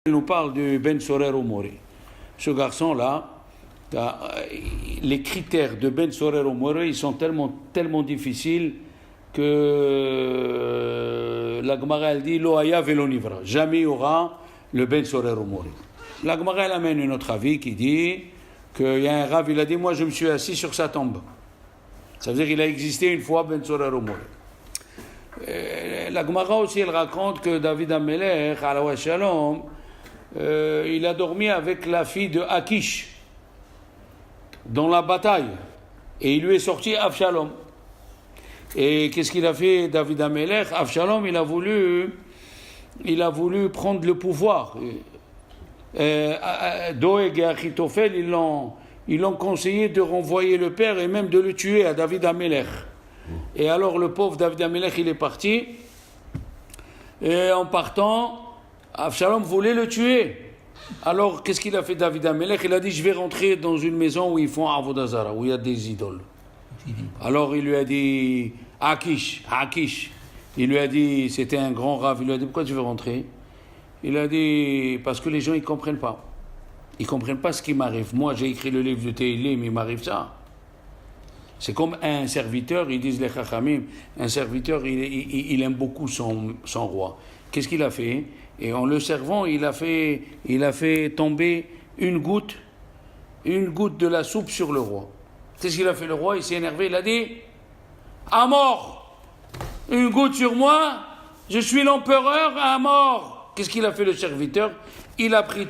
Il nous parle de Ben Sorer Omori. Ce garçon-là, les critères de Ben Sorer Omori, ils sont tellement difficiles que la Gemara elle dit Lo haya velo nivra. Jamais il y aura le Ben Sorer Omori. La Gemara elle amène un autre avis qui dit qu'il y a un Rav, il a dit moi je me suis assis sur sa tombe. Ça veut dire qu'il a existé une fois Ben Sorer Omori. La Gemara aussi elle raconte que David Amelech, Alawa Shalom, il a dormi avec la fille de Akish dans la bataille et il lui est sorti Avshalom. Et qu'est-ce qu'il a fait David Amelech? Avshalom il a voulu prendre le pouvoir. Doeg et Achitophel ils l'ont conseillé de renvoyer le père et même de le tuer à David Amelech. Et alors le pauvre David Amelech il est parti et en partant Avshalom voulait le tuer. Alors, qu'est-ce qu'il a fait David Amelech? Il a dit, je vais rentrer dans une maison où ils font Avodah Zara, où il y a des idoles. Alors, il lui a dit, Akish. Il lui a dit, c'était un grand rave, il lui a dit, pourquoi tu veux rentrer? Il a dit, parce que les gens, ils ne comprennent pas. Ils ne comprennent pas ce qui m'arrive. Moi, j'ai écrit le livre de Tehillim, mais il m'arrive ça. C'est comme un serviteur, ils disent les Chachamim, un serviteur, il aime beaucoup son roi. Qu'est-ce qu'il a fait? Et en le servant, il a fait tomber une goutte de la soupe sur le roi. Qu'est-ce qu'il a fait le roi? Il s'est énervé, il a dit à mort, une goutte sur moi, je suis l'empereur, à mort. Qu'est-ce qu'il a fait le serviteur? Il a pris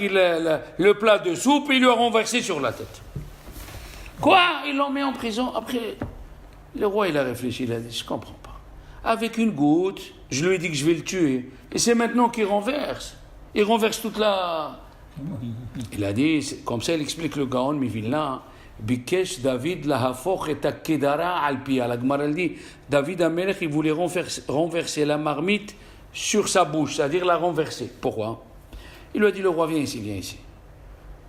le plat de soupe et il lui a renversé sur la tête. Quoi? Ils l'ont mis en prison. Après, le roi il a réfléchi, il a dit je comprends pas. Avec une goutte, je lui ai dit que je vais le tuer. Et c'est maintenant qu'il renverse. Il renverse toute la... Il a dit, comme ça il explique le Gaon Mivilna, Bikesh David lahafoch et kedara alpia. La Gemara elle dit, David Amelech il voulait renverser la marmite sur sa bouche, c'est-à-dire la renverser. Pourquoi? Il lui a dit, le roi viens ici.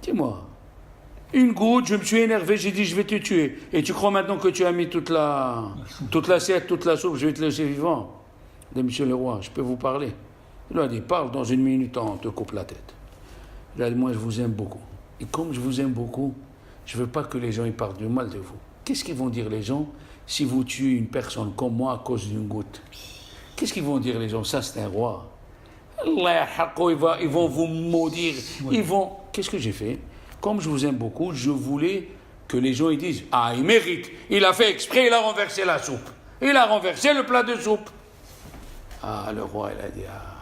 Dis-moi, une goutte, je me suis énervé, j'ai dit je vais te tuer. Et tu crois maintenant que tu as mis toute l'assiette, toute la soupe, je vais te laisser vivant? Il a dit, monsieur le roi, je peux vous parler? Il lui a dit, parle, dans une minute, on te coupe la tête. Il a dit, moi je vous aime beaucoup. Et comme je vous aime beaucoup, je ne veux pas que les gens ils parlent du mal de vous. Qu'est-ce qu'ils vont dire les gens si vous tuez une personne comme moi à cause d'une goutte? Qu'est-ce qu'ils vont dire les gens? Ça c'est un roi. Allah, ils vont vous maudire. Qu'est-ce que j'ai fait? Comme je vous aime beaucoup, je voulais que les gens ils disent ah, il mérite, il a fait exprès, il a renversé la soupe. Il a renversé le plat de soupe. Ah, le roi, il a dit ah,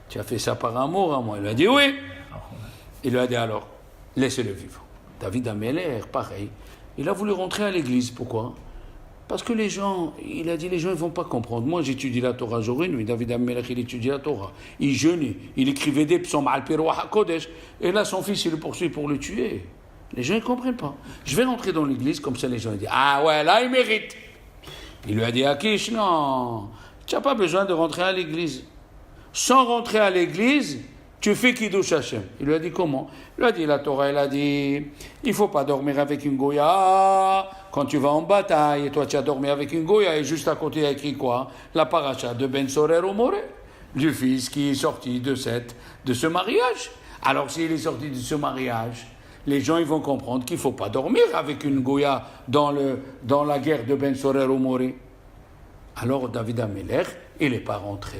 tu as fait ça par amour à moi. Il a dit oui. Il lui a dit alors, laissez-le vivre. David Amelech, pareil. Il a voulu rentrer à l'église. Pourquoi? Parce que les gens, il a dit les gens ils ne vont pas comprendre. Moi j'étudie la Torah jour et nuit. David Amelech il étudie la Torah. Il jeûnait, il écrivait des psaumes al Piroah HaKodesh. Et là son fils il le poursuit pour le tuer. Les gens ils ne comprennent pas. Je vais rentrer dans l'église comme ça les gens ils disent ah ouais là il mérite. Il lui a dit Akish non, tu n'as pas besoin de rentrer à l'église. Sans rentrer à l'église, tu fais Kiddush Hashem. Il lui a dit comment? Il lui a dit la Torah, elle a dit il ne faut pas dormir avec une Goya quand tu vas en bataille. Et toi tu as dormi avec une Goya et juste à côté il y a écrit quoi? La paracha de Ben Sorer Omori, du fils qui est sorti de ce mariage. Alors s'il est sorti de ce mariage, les gens ils vont comprendre qu'il ne faut pas dormir avec une Goya dans la guerre de Ben Sorer Omori. Alors David Amelech, il n'est pas rentré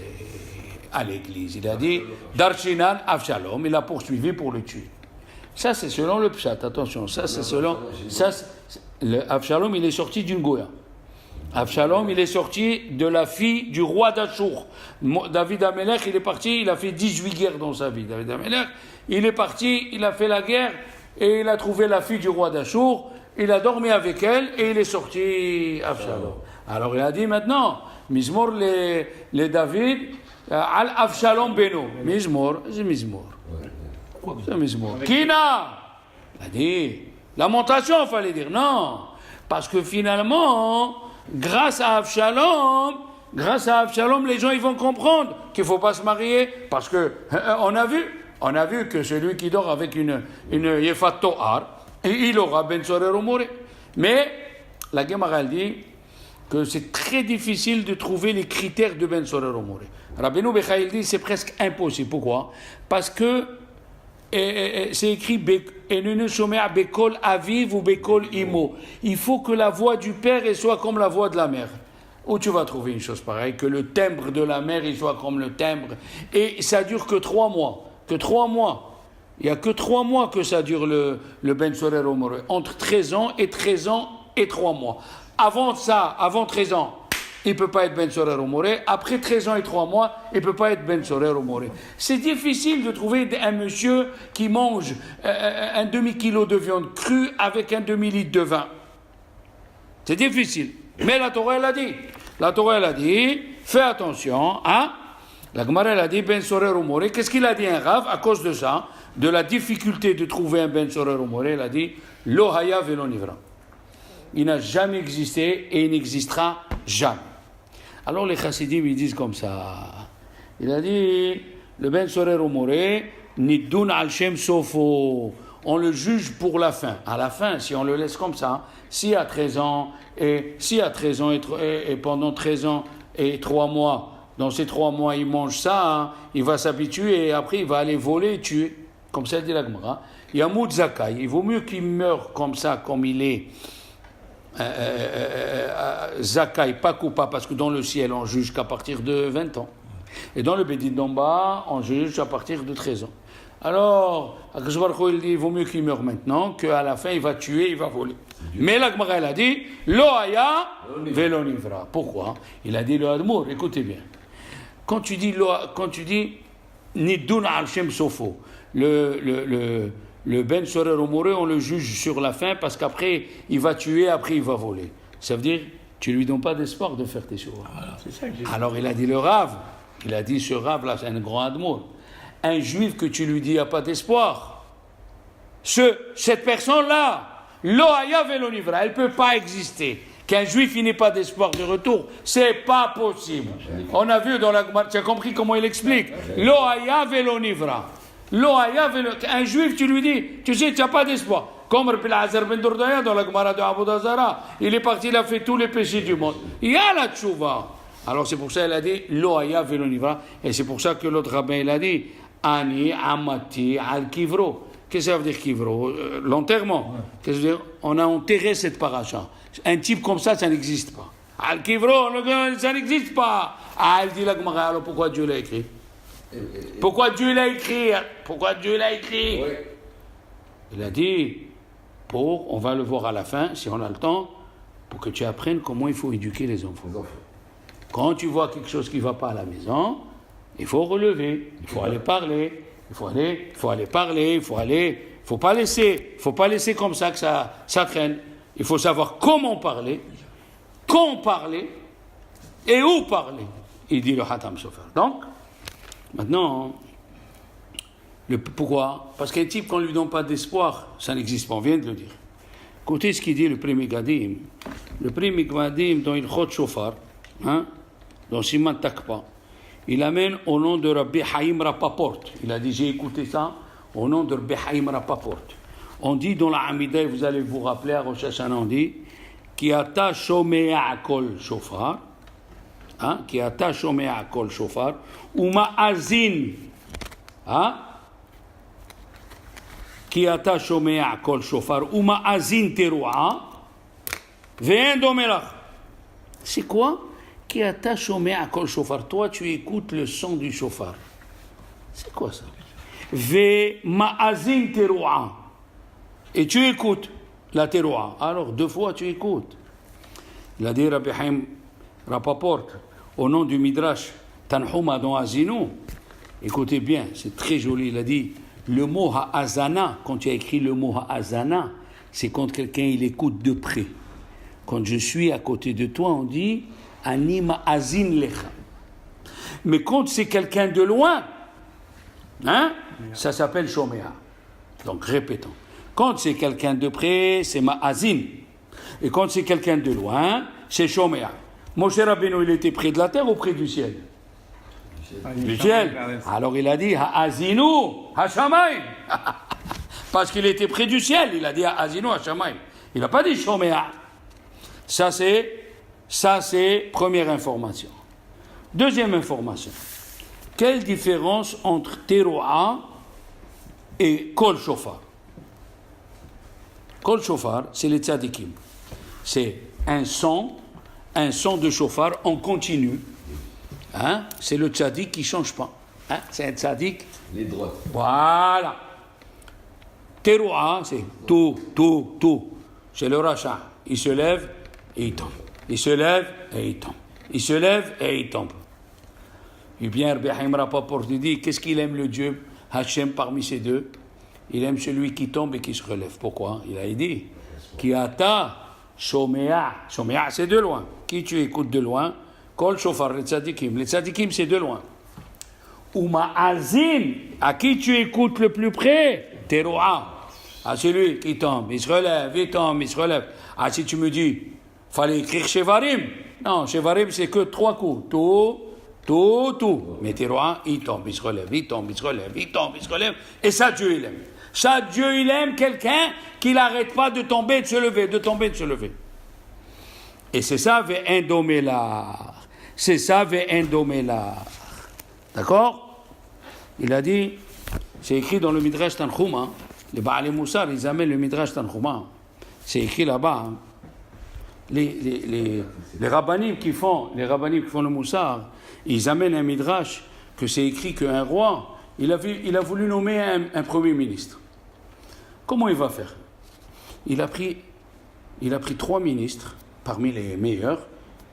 à l'église. Il a dit Darshinan Avshalom, il a poursuivi pour le tuer. Ça c'est selon le pshat, attention, ça c'est selon... Avshalom il est sorti d'une Goya. Avshalom il est sorti de la fille du roi d'Achour. David Amelech il est parti, il a fait 18 guerres dans sa vie. David Amelech il est parti, il a fait la guerre et il a trouvé la fille du roi d'Achour, il a dormi avec elle et il est sorti Avshalom. Alors il a dit maintenant, Mizmor les David, Al Avshalom Beno. Mizmor, c'est Mizmor. C'est Mizmor. Kina! Il a dit, lamentation, il fallait dire. Non, parce que finalement, grâce à Avshalom, les gens ils vont comprendre qu'il ne faut pas se marier. Parce que on a vu que celui qui dort avec une Yefat Tohar, il aura Ben Sorer Omori. Mais la Gemara dit que c'est très difficile de trouver les critères de Ben Sorer Omori. Rabbeinu Bechaï dit c'est presque impossible. Pourquoi? Parce que c'est écrit Enenu shomea bekol aviv ou bekol imo. Il faut que la voix du père soit comme la voix de la mère. Où tu vas trouver une chose pareille? Que le timbre de la mère il soit comme le timbre. Et ça dure que 3 mois. Que 3 mois. Il n'y a que 3 mois que ça dure le Ben Sorer Omoré. Entre 13 ans et 13 ans et 3 mois. Avant ça, avant 13 ans, il ne peut pas être Ben Sorer Omoré. Après 13 ans et 3 mois, il ne peut pas être Ben Sorer Omoré. C'est difficile de trouver un monsieur qui mange un demi-kilo de viande crue avec un demi-litre de vin. C'est difficile. Mais la Torah, elle a dit. La Torah, elle a dit, fais attention, hein. La Gemara, elle a dit, Ben Sorer Omoré. Qu'est-ce qu'il a dit un Rav à cause de ça? De la difficulté de trouver un Ben Sorer Omoré, elle a dit, Lo haya velo nivra. Il n'a jamais existé et il n'existera jamais. Alors les chassidim, ils disent comme ça. Il a dit, le Ben Sorer Omoré, Nidun al Shem Sofo. On le juge pour la fin. À la fin, si on le laisse comme ça, si à 13 ans, et pendant 13 ans et 3 mois, dans ces 3 mois, il mange ça, il va s'habituer et après il va aller voler et tuer. Comme ça dit la Gemara. Yamout Zakai. Il vaut mieux qu'il meure comme ça, comme il est. Zakai, pas coupable, parce que dans le ciel, on juge qu'à partir de 20 ans. Et dans le Bédit d'en bas, on juge à partir de 13 ans. Alors, Akadosh Baruch Hu, il dit, il vaut mieux qu'il meure maintenant, qu'à la fin, il va tuer, il va voler. Mais la Gemara, elle a dit, Lo haya velo nivra. Pourquoi? Il a dit le Admour, écoutez bien. Quand tu dis Nidun al Shem Sofo, le Ben Sorer Omoré, on le juge sur la fin parce qu'après, il va tuer, après, il va voler. Ça veut dire, tu ne lui donnes pas d'espoir de faire tes choses. Voilà, c'est ça que j'ai dit. Alors, il a dit le Rav, il a dit ce Rav là, c'est un grand Admour. Un juif que tu lui dis, il n'y a pas d'espoir. Cette personne-là, Lo haya velo nivra, elle ne peut pas exister. Qu'un juif il n'ait pas d'espoir de retour, c'est pas possible. On a vu dans la Gemara, tu as compris comment il explique. Lo haya velo nivra. Lo haya velo. Un juif, tu lui dis, tu sais, tu n'as pas d'espoir. Comme Rabbi Elazar ben Dordaya dans la Gemara de Avodah Zara, il est parti, il a fait tous les péchés du monde. Il y a la tchouva. Alors c'est pour ça qu'il a dit Lo haya velo nivra. Et c'est pour ça que l'autre rabbin il a dit Ani amati al kivro. Qu'est-ce que ça veut dire kivro? L'enterrement. Qu'est-ce que ça veut dire? On a enterré cette paracha. Un type comme ça n'existe pas. Al-Kivro, ça n'existe pas. Ah, elle dit la Gemara, alors pourquoi Dieu l'a écrit? Pourquoi Dieu l'a écrit? Pourquoi Dieu l'a écrit? Oui. Il a dit, on va le voir à la fin, si on a le temps, pour que tu apprennes comment il faut éduquer les enfants. Quand tu vois quelque chose qui ne va pas à la maison, il faut relever, il faut aller parler, il faut aller parler, il faut pas laisser comme ça que ça traîne. Il faut savoir comment parler, quand parler et où parler. Il dit le Hatam Sofer. Donc, maintenant, pourquoi? Parce qu'un type, qu'on ne lui donne pas d'espoir, ça n'existe pas, on vient de le dire. Écoutez ce qu'il dit le Pri Megadim. Le Pri Megadim, dans Ilchot Shofar, dans Siman Takpa, il amène au nom de Rabbi Haïm Rapaport. Il a dit, j'ai écouté ça, au nom de Rabbi Haïm Rapaport. On dit dans la Hamida, vous allez vous rappeler à Rosh Hashanah, on dit Ki ata shomea kol shofar, Ki ata shomea kol shofar, ou ma'azin, Ki ata shomea kol shofar, ou ma'azin teru'a, ve'en domelach. C'est quoi? Ki ata shomea kol shofar. Toi, tu écoutes le son du shofar. C'est quoi ça? Ve ma'azin teru'a. Et tu écoutes la teroua. Alors, 2 fois, tu écoutes. Il a dit Rabbi Haïm Rapaport, au nom du Midrash Tanhuma dans Azinu. Écoutez bien, c'est très joli. Il a dit, le mot ha'azana, quand tu as écrit le mot ha'azana, c'est quand quelqu'un, il écoute de près. Quand je suis à côté de toi, on dit, ani ma'azin lecha. Mais quand c'est quelqu'un de loin, ça s'appelle shomea. Donc, répétons. Quand c'est quelqu'un de près, c'est ma'azin. Et quand c'est quelqu'un de loin, c'est shomea. Moshe Rabbeinu, il était près de la terre ou près du ciel? Du ciel. Alors il a dit ha'azinu ha'shamayim. Parce qu'il était près du ciel, il a dit ha'azinu ha'shamayim. Il n'a pas dit shomea. Ça c'est première information. Deuxième information. Quelle différence entre teroua et kol shofar? Kol shofar, c'est les tzadikim. C'est un son de shofar en continu. Hein? C'est le tzadik qui ne change pas. Hein? C'est un tzadik. Les droites. Voilà. Teroua, c'est tout. C'est le rachat. Il se lève et il tombe. Il se lève et il tombe. Il se lève et il tombe. Et bien, Rabbi Haïm Rapaport dit, qu'est-ce qu'il aime le Dieu Hachem parmi ces deux? Il aime celui qui tombe et qui se relève. Pourquoi? Il a dit, qui ata shomea. Shomea, c'est de loin. Qui tu écoutes de loin? Kol shofar, les tzadikim. Les tzadikim, c'est de loin. Ou ma'azin, à qui tu écoutes le plus près? Teroua. À celui qui tombe, il se relève, il tombe, il se relève. Ah, si tu me dis, fallait écrire Shevarim. Non, Shevarim, c'est que 3 coups. Tout. Mais teroua, il tombe, il se relève, il tombe, il se relève, il tombe, il se relève. Et ça, Dieu, il aime. Ça, Dieu, il aime quelqu'un qui n'arrête pas de tomber et de se lever, de tomber et de se lever. Et c'est ça, ve'endomelar. C'est ça, ve'endomelar. D'accord? Il a dit, c'est écrit dans le Midrash Tanchuma, les Baalei Moussar, ils amènent le Midrash Tanchuma. C'est écrit là-bas. Hein. Les rabbanim qui font le Moussar, ils amènent un Midrash que c'est écrit qu'un roi, il a voulu nommer un premier ministre. Comment il va faire? Il a pris 3 ministres, parmi les meilleurs,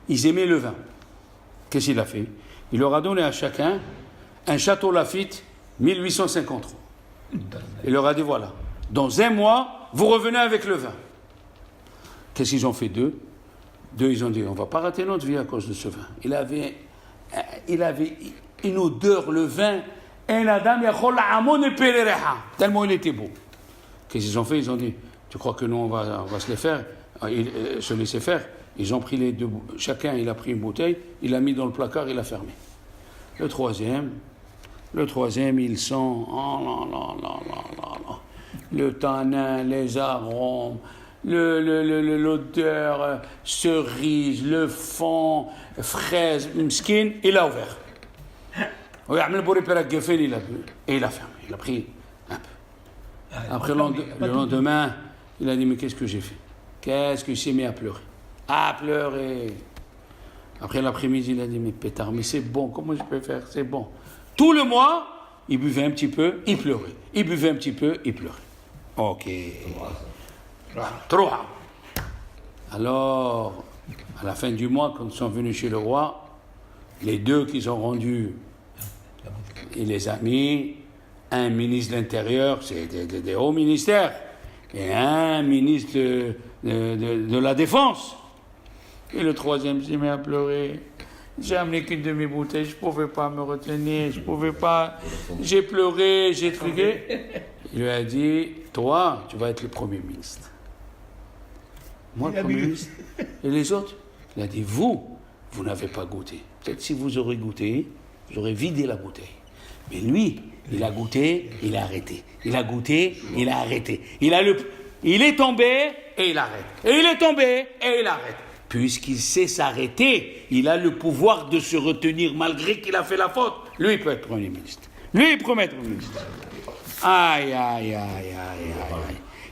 ils aimaient le vin. Qu'est-ce qu'il a fait? Il leur a donné à chacun un château Lafite 1853. Il leur a dit, voilà, dans 1 mois, vous revenez avec le vin. Qu'est-ce qu'ils ont fait d'eux? Ils ont dit, on ne va pas rater notre vie à cause de ce vin. Il avait une odeur, le vin, tellement il était beau. Qu'est-ce qu'ils ont fait? Ils ont dit, tu crois que nous, on va se se laisser faire? Ils ont pris les 2, chacun il a pris une bouteille, il l'a mis dans le placard, il l'a fermé. Le troisième, il sent, oh là, le tanin, les arômes, l'odeur, cerise, le fond, fraise, mskin, il a ouvert. Il a bu et il a fermé. Il a pris un peu. Après le lendemain, il a dit, mais qu'est-ce que j'ai fait? Qu'est-ce que s'est mis à pleurer? À pleurer. Après l'après-midi, il a dit, mais pétard, mais c'est bon, comment je peux faire? C'est bon. Tout le mois, il buvait un petit peu, il pleurait. Il buvait un petit peu, il pleurait. Ok. 3. Alors, à la fin du mois, quand ils sont venus chez le roi, les 2 qui sont rendus, il les a mis, un ministre de l'Intérieur, c'est des hauts ministères, et un ministre de la Défense. Et le troisième s'est mis à pleurer. J'ai amené qu'une demi-bouteille, je ne pouvais pas me retenir, je ne pouvais pas. J'ai pleuré, j'ai truqué. Il lui a dit, toi, tu vas être le Premier ministre. Moi, le Premier ministre. Et les autres? Il a dit, vous n'avez pas goûté. Peut-être si vous aurez goûté, vous aurez vidé la bouteille. Mais lui, il a goûté, il a arrêté. Il a goûté, il a arrêté. Il est tombé et il arrête. Et il est tombé et il arrête. Puisqu'il sait s'arrêter, il a le pouvoir de se retenir malgré qu'il a fait la faute. Lui, il peut être Premier ministre. Lui, il promet être Premier ministre. Aïe.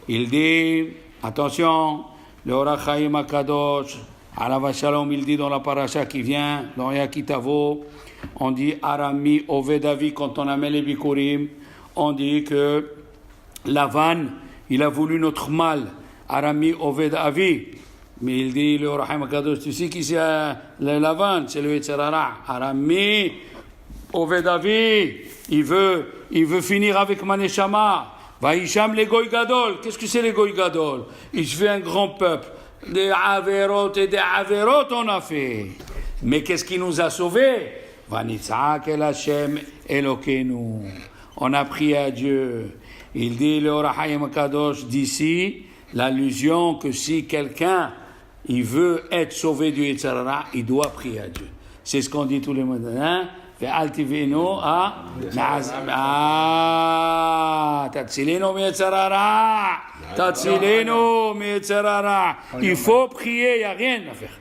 Il dit, attention, le Orach Chaim HaKadosh, Alav Shalom, il dit dans la paracha qui vient, dans Yakitavo, on dit Arami Ovedavi, quand on amène les Bikurim, on dit que Lavan, il a voulu notre mal. Arami Ovedavi. Mais il dit, le Rahim HaKadosh, tu sais qui c'est le Lavan? C'est le Yetzer Hara. Arami Ovedavi, il veut finir avec Maneshama. Vaisham les Goy Gadol. Qu'est-ce que c'est les Goy Gadol? Il se fait un grand peuple. Des Averot et des Averot on a fait. Mais qu'est-ce qui nous a sauvés? Vanitzak el Hashem Elokeinu. On a prié à Dieu. Il dit, le Rahim Kadosh d'ici, l'allusion que si quelqu'un il veut être sauvé du Yetzer Hara, il doit prier à Dieu. C'est ce qu'on dit tous les matins. Ve'al tivenu tatzilenu mi'Yetzer Hara. Tatzilenu mi'Yetzer Hara. Il faut prier, il n'y a rien à faire.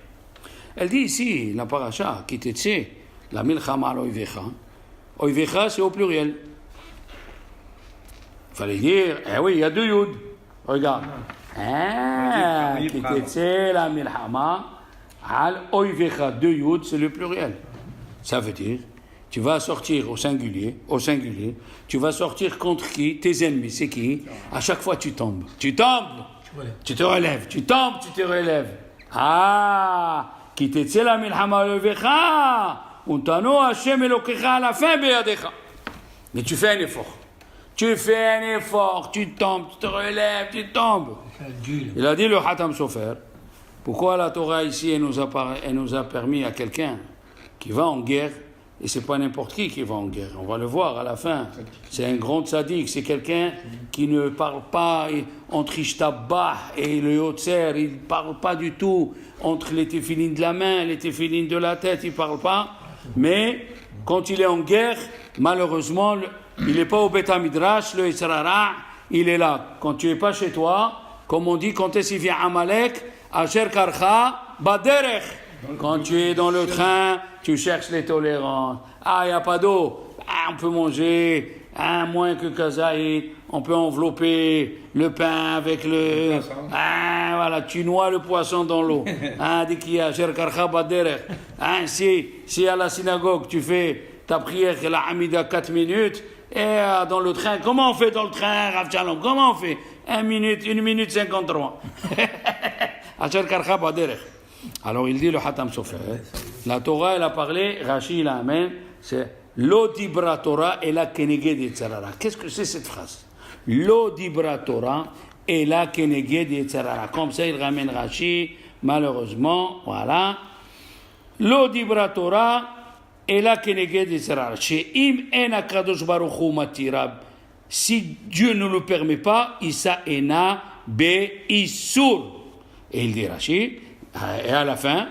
Elle dit ici, la paracha, qui te tse, la milchama aloivecha, Oivecha, c'est au pluriel. Il fallait dire, eh oui, il y a 2 Yud. Regarde. Qui t'étient la milhama, al oivecha, 2 Yud, c'est le pluriel. Ça veut dire, tu vas sortir au singulier, tu vas sortir contre qui? Tes ennemis, c'est qui? À chaque fois, tu tombes. Tu tombes, tu te relèves. Tu tombes, tu te relèves. Qui t'étient la milhama, oivecha, untano Hashem Elokecha à la fin, beyadecha. Mais tu fais un effort. Tu tombes, tu te relèves, tu tombes. Il a dit le Khatam Sofer, pourquoi la Torah ici, elle nous a permis à quelqu'un qui va en guerre, et c'est pas n'importe qui va en guerre, on va le voir à la fin. C'est un grand tzaddik, c'est quelqu'un qui ne parle pas entre Ishtabah et le Yotzer, il ne parle pas du tout entre les téphilines de la main, les téphilines de la tête, il ne parle pas. Mais quand il est en guerre, malheureusement, il n'est pas au Beth Midrash, le Yetzer Hara, il est là. Quand tu n'es pas chez toi, comme on dit, quand est-ce qu'il vient Amalek, Asher Karcha, Baderech. Quand tu es dans le train, tu cherches les tolérances. Il n'y a pas d'eau. On peut manger, moins que kazaïd. On peut envelopper le pain avec le... voilà, tu noies le poisson dans l'eau. Dès qu'il y a Asher Karcha, Baderech. Si à la synagogue, tu fais ta prière, la Hamida 4 minutes, et dans le train, comment on fait dans le train, Rav Shalom? Comment on fait? 1 minute 53. Asher Karcha, Baderech. Alors il dit le Khatam Sofer, la Torah elle a parlé, Rashi il amène, c'est Lo dibra Torah et la keneged Yetzer Hara. Qu'est-ce que c'est cette phrase? Lo dibra Torah et la keneged Yetzer Hara. Comme ça il ramène Rashi, malheureusement, voilà. Lo dibra Torah et la keneged Yetzer Hara. She'im en HaKadosh Baruch Hu matirab. Si Dieu ne le permet pas, Issa ena be isur. Et il dit Rashi, et à la fin,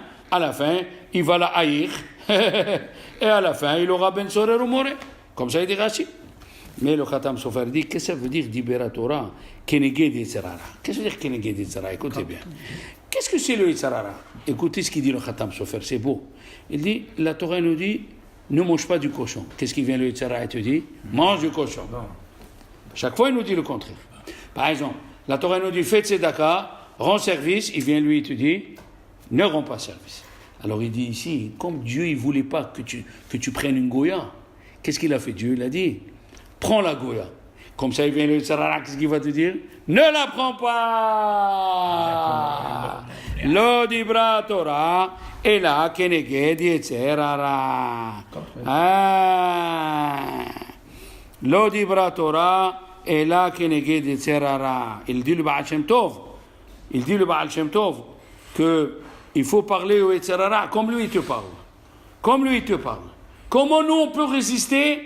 il va la haïr, et à la fin, il aura ben sorer ou moré. Comme ça, il dit Rashi. Mais le Khatam Sofer dit, qu'est-ce que ça veut dire Dibera Torah, Keneged Yetzer Hara? Qu'est-ce que ça veut dire Keneged Yetzer Hara? Écoutez bien. Qu'est-ce que c'est le Yetzer Hara? Écoutez ce qu'il dit le Khatam Sofer, c'est beau. Il dit, la Torah nous dit, ne mange pas du cochon. Qu'est-ce qui vient le Yetzer Hara et te dit? Mange du cochon. Chaque fois, il nous dit le contraire. Par exemple, la Torah nous dit, fais tzedaka, rends service, il vient lui et te dit, ne rends pas service. Alors il dit ici, comme Dieu il voulait pas que tu prennes une goya, qu'est-ce qu'il a fait Dieu? Il a dit, prends la goya. Comme ça il vient le Yetzer Hara, qu'est-ce qu'il va te dire? Ne la prends pas. Lo dibra Torah et la keneged Yetzer Hara. Lo dibra Torah et la keneged Yetzer Hara. Il dit le Baal Shem Tov que il faut parler au Yetzer Hara comme lui il te parle. Comment nous on peut résister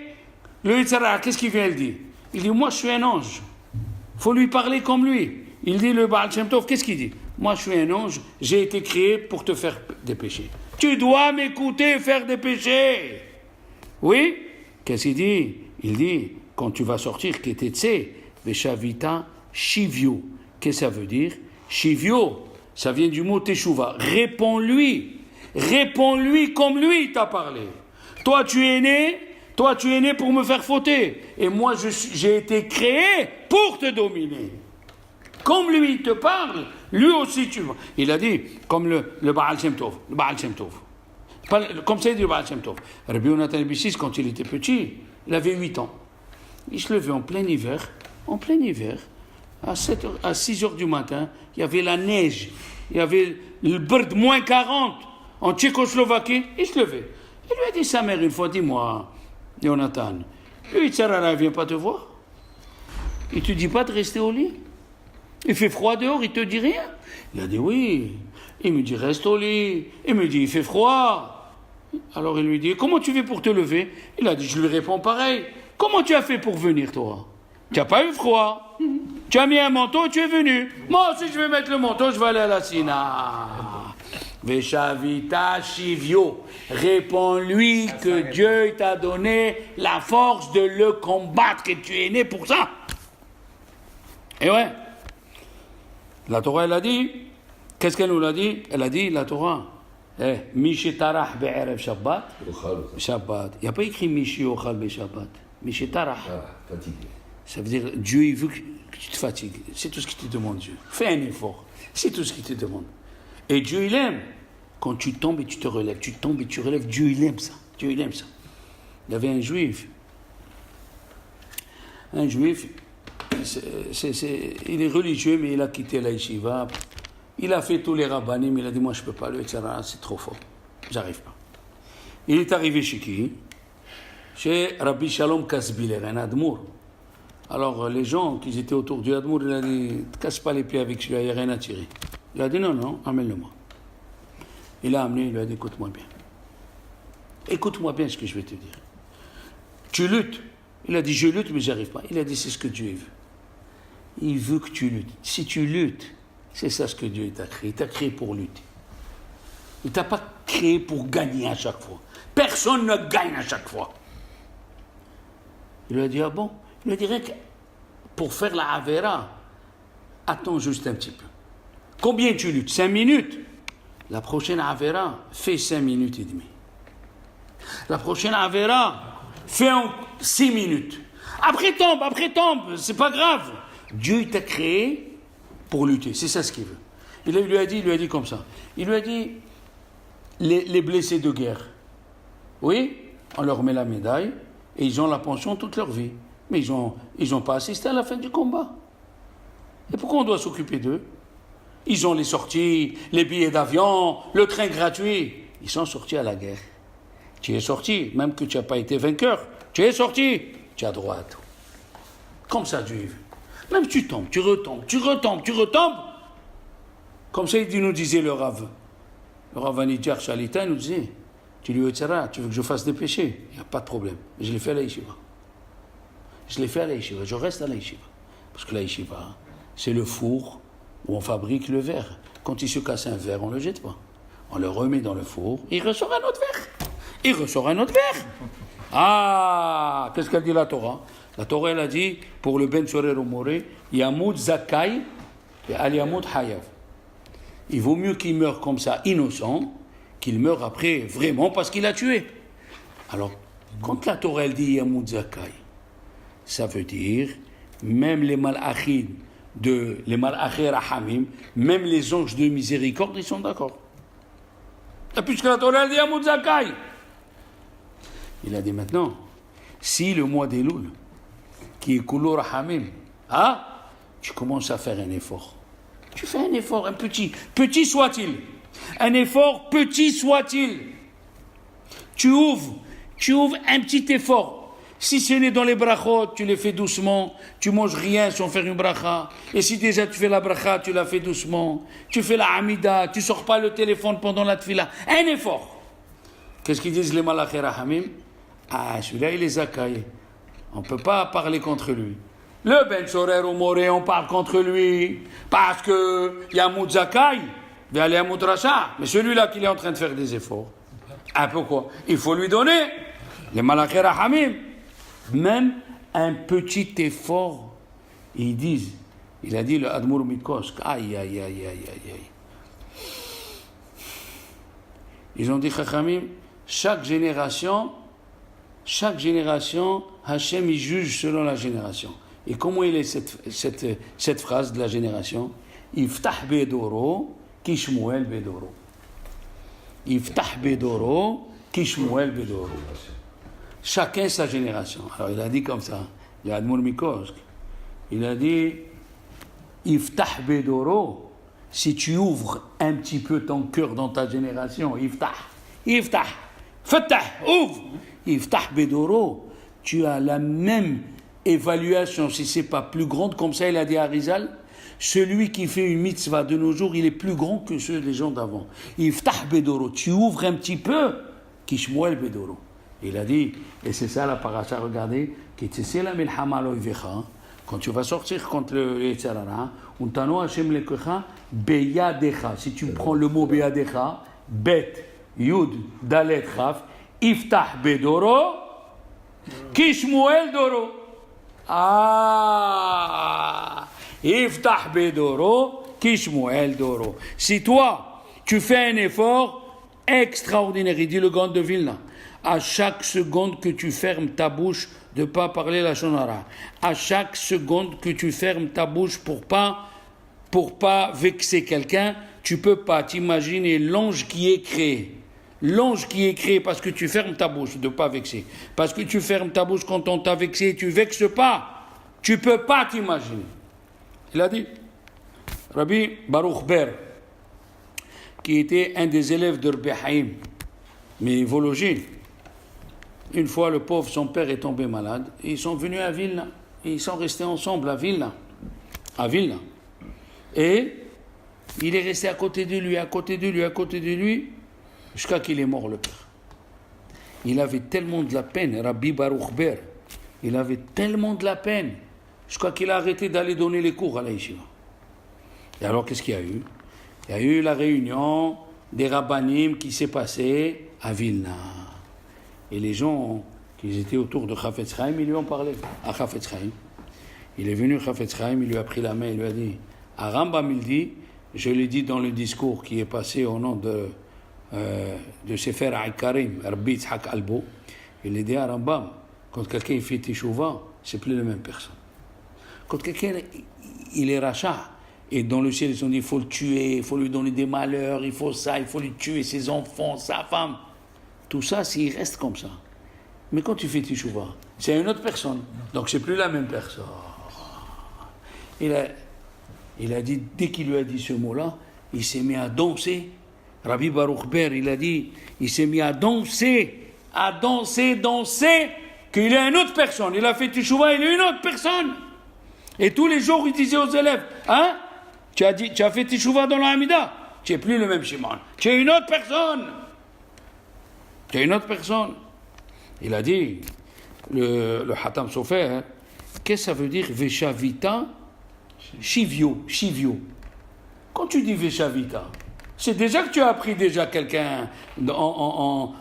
le Yetzer Hara? Qu'est-ce qu'il vient de dire? Il dit, moi je suis un ange. Il faut lui parler comme lui. Il dit, le Baal Shem Tov, qu'est-ce qu'il dit? Moi je suis un ange, j'ai été créé pour te faire des péchés. Tu dois m'écouter et faire des péchés. Oui? Qu'est-ce qu'il dit? Il dit, quand tu vas sortir, Ketetse, Veshavita, Shivyo. Qu'est-ce que ça veut dire? Shivyo, ça vient du mot Teshuvah. Réponds-lui comme lui t'a parlé. Toi tu es né pour me faire fauter. Et moi j'ai été créé pour te dominer. Comme lui il te parle, lui aussi tu vois. Il a dit, comme le Baal Shem Tov. Comme ça il dit le Baal Shem Tov. Rabbi Yonatan Ebissis, quand il était petit, il avait 8 ans. Il se levait en plein hiver, à 6 heures du matin, il y avait la neige, il y avait le bird moins 40 en Tchécoslovaquie, il se levait. Il lui a dit sa mère une fois, dis-moi, Jonathan, le Yetzer Hara ne vient pas te voir? Il ne te dit pas de rester au lit? Il fait froid dehors, il ne te dit rien? Il a dit oui. Il me dit reste au lit. Il me dit il fait froid. Alors il lui dit comment tu fais pour te lever? Il a dit je lui réponds pareil. Comment tu as fait pour venir toi? Tu n'as pas eu froid. Tu as mis un manteau et tu es venu. Moi aussi je vais mettre le manteau, je vais aller à la Sina. Veshavita Shivyo. Réponds-lui que Dieu t'a donné la force de le combattre, que tu es né pour ça. Et ouais. La Torah, elle a dit, qu'est-ce qu'elle nous a dit? Elle a dit, la Torah, Mishi Tarah Be'erev Shabbat. Shabbat. Il n'y a pas écrit Mishi Ochal Be Shabbat. Mishi Tarah. Fatigué. Ça veut dire Dieu, il veut que tu te fatigues. C'est tout ce qu'il te demande, Dieu. Fais un effort. C'est tout ce qu'il te demande. Et Dieu, il aime. Quand tu tombes et tu te relèves, tu tombes et tu relèves, Dieu, il aime ça. Dieu, il aime ça. Il y avait un juif. Un juif, il est religieux, mais il a quitté la yeshiva. Il a fait tous les rabbanim, il a dit, moi, je ne peux pas, le etc. C'est trop fort. J'arrive pas. Il est arrivé chez qui? Chez Rabbi Shalom Kasbiler, un admour. Alors, les gens qui étaient autour du admour, il a dit, ne te casse pas les pieds avec celui-là, il n'y a rien à tirer. Il a dit, non, amène-le-moi. Il l'a amené, il lui a dit, écoute-moi bien. Écoute-moi bien ce que je vais te dire. Tu luttes. Il a dit, je lutte, mais je n'arrive pas. Il a dit, c'est ce que Dieu veut. Il veut que tu luttes. Si tu luttes, c'est ça ce que Dieu t'a créé. Il t'a créé pour lutter. Il ne t'a pas créé pour gagner à chaque fois. Personne ne gagne à chaque fois. Il lui a dit, ah bon? Il lui a dit, rien que pour faire la Avera, attends juste un petit peu. Combien tu luttes? 5 minutes. La prochaine Avera, fais 5 minutes et demie. La prochaine Avera, fais en 6 minutes. Après tombe, c'est pas grave. Dieu t'a créé pour lutter, c'est ça ce qu'il veut. Il lui a dit comme ça. Il lui a dit, les blessés de guerre, oui, on leur met la médaille et ils ont la pension toute leur vie. Mais ils ont pas assisté à la fin du combat. Et pourquoi on doit s'occuper d'eux? Ils ont les sorties, les billets d'avion, le train gratuit. Ils sont sortis à la guerre. Tu es sorti, même que tu n'as pas été vainqueur. Tu es sorti, tu as droit à tout. Comme ça, Dieu veut. Même tu tombes, tu retombes. Comme ça, il nous disait le Rav. Le Rav Anidjar Shalita nous disait, tu lui dis, tu veux que je fasse des péchés? Il n'y a pas de problème. Mais je l'ai fait à la yeshiva. Je reste à la yeshiva. Parce que la yeshiva, c'est le four où on fabrique le verre. Quand il se casse un verre, on ne le jette pas. On le remet dans le four, il ressort un autre verre. Ah, qu'est-ce qu'a dit la Torah? La Torah, elle a dit, pour le Ben Sorer ou Moré, Yamoud Zakai et Al Yamoud Hayav. Il vaut mieux qu'il meure comme ça, innocent, qu'il meure après, vraiment, parce qu'il a tué. Alors, quand la Torah, elle dit Yamoud Zakai, ça veut dire, même les malachim, les malachim rahamim, même les anges de miséricorde, ils sont d'accord. Et puisque la Torah, elle dit Yamoud Zakai, il a dit maintenant, si le mois d'Elul, qui est Kulo Rahamim, tu commences à faire un effort. Tu fais un effort, un petit soit-il. Un effort, petit soit-il. Tu ouvres un petit effort. Si ce n'est dans les brachot, tu les fais doucement. Tu manges rien sans faire une bracha. Et si déjà tu fais la bracha, tu la fais doucement. Tu fais la amida, tu sors pas le téléphone pendant la tfila. Un effort. Qu'est-ce qu'ils disent les malachim rahamim? Celui-là, il est zakai. On ne peut pas parler contre lui. Le Ben Sorer ou Moré, on parle contre lui. Parce que Yamoud Zakai, Yamoud Racha. Mais celui-là qui est en train de faire des efforts. Pourquoi? Il faut lui donner. Les malachim rahamim. Même un petit effort, ils disent. Il a dit le Admour Mikosk. Aïe. Ils ont dit Chachamim, chaque génération, Hachem, il juge selon la génération. Et comment il est cette phrase de la génération? Iftah bedoro, kishmuel bedoro. Iftah bedoro, kishmuel bedoro. Chacun sa génération. Alors il a dit comme ça, il y a Admour Mikosk. Il a dit, Iftah bedoro, si tu ouvres un petit peu ton cœur dans ta génération, Iftah, Fatah, ouvre. Iftah Bedoro, tu as la même évaluation, si ce n'est pas plus grande, comme ça il a dit à Rizal, celui qui fait une mitzvah de nos jours, il est plus grand que ceux des gens d'avant. Iftah Bedoro, tu ouvres un petit peu, Kishmuel Bedoro. Il a dit, et c'est ça la paracha, regardez, la milhama loivecha, quand tu vas sortir contre le Yetzirara, untano Hashem lekecha, beyadecha, si tu prends le mot beyadecha, bet, yud, dalet, chaf, Iftah Bedoro, Kishmuel Doro. Iftah Bedoro, Kishmuel Doro. Si toi, tu fais un effort, extraordinaire. Il dit le Gaon de Vilna. À chaque seconde que tu fermes ta bouche de ne pas parler la shonara. À chaque seconde que tu fermes ta bouche pour pas vexer quelqu'un, tu peux pas t'imaginer l'ange qui est créé. L'ange qui est créé parce que tu fermes ta bouche de ne pas vexer. Parce que tu fermes ta bouche quand on t'a vexé et tu vexes pas. Tu peux pas t'imaginer. Il a dit, Rabbi Baruch Ber, qui était un des élèves de Rabbi Haïm, mais Vologine. Une fois, le pauvre, son père est tombé malade. Ils sont venus à Vilna. Ils sont restés ensemble à Vilna. Et il est resté à côté de lui, jusqu'à qu'il est mort, le père. Il avait tellement de la peine, Rabbi Baruch Ber, il avait tellement de la peine, jusqu'à qu'il a arrêté d'aller donner les cours à la yeshiva. Et alors, qu'est-ce qu'il y a eu? Il y a eu la réunion des rabbanim qui s'est passée à Vilna. Et les gens qui étaient autour de Chafetz Chaim, ils lui ont parlé à Chafetz Chaim. Il est venu Chafetz Chaim, il lui a pris la main, il lui a dit, à Rambam, il dit, je l'ai dit dans le discours qui est passé au nom de Sefer Aikarim, Rabbi Yitzhak Albo, il a dit à Rambam, quand quelqu'un fait Teshuvah, c'est plus la même personne. Quand quelqu'un, il est rachat, et dans le ciel, ils ont dit, il faut le tuer, il faut lui donner des malheurs, il faut ça, il faut lui tuer ses enfants, sa femme. Tout ça, s'il reste comme ça. Mais quand tu fais Teshuvah, c'est une autre personne. Donc, c'est plus la même personne. Il a dit, dès qu'il lui a dit ce mot-là, il s'est mis à danser. Rabbi Baruch Ber, il a dit, il s'est mis à danser, qu'il est une autre personne. Il a fait Teshuvah, il est une autre personne. Et tous les jours, il disait aux élèves, hein, tu as fait Teshuvah dans la Hamida, tu n'es plus le même Shimon. Tu es une autre personne. Il a dit, le Hatam Sofer, qu'est-ce que ça veut dire Veshavita Shivyo. Quand tu dis Veshavita, c'est déjà que tu as appris déjà quelqu'un en